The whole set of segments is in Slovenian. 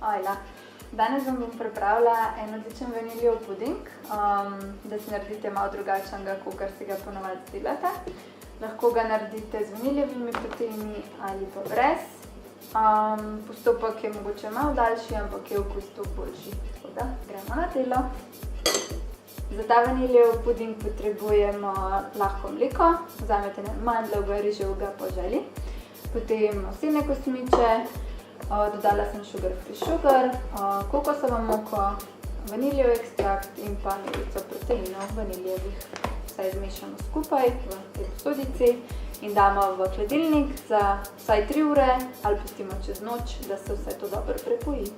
Ojla. Danes vam bom pripravila en odličen vaniljev puding, da si naredite malo drugačnega, kakor si ga ponavadi delate. Lahko ga naredite z vaniljevimi proteini ali pa brez. Postopek je mogoče malo daljši, ampak je okus toliko boljši. Tako da gremo na delo. Za ta vaniljev puding potrebujemo lahko mleko, vzamete mandljevega, riževega po želji, potem osebne kosmiče, dodala sem sugar free sugar, kokosovo moko, vaniljev ekstrakt in pa melico proteinov vaniljevih. Vse zmešamo skupaj v tej posodici in damo v hladilnik za vsaj 3 ure ali pustimo čez noč, da se vse to dobro prepoji.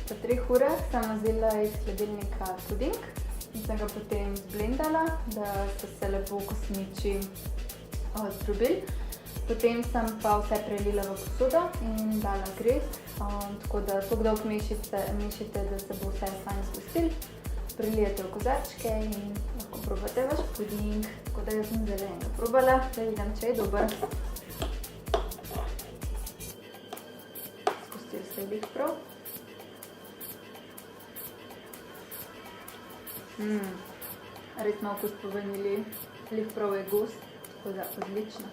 Po 3 urah sem vzela iz hladilnika puding in sem ga potem zblendala, da so se lepo kosmiči zdrobili. Potem sem pa vse prelila v posodo in dala greti, tako da toliko dolgo mešite, da se bo vse fajn zgostil. Prelijete v kozarčke in lahko probate vaš puding. Tako da jaz sem zdaj enega probala, da vidim, če je dober. Zgostil se je lih prav. Res ima okus po vanilji, lih prav je gost, tako da odlično.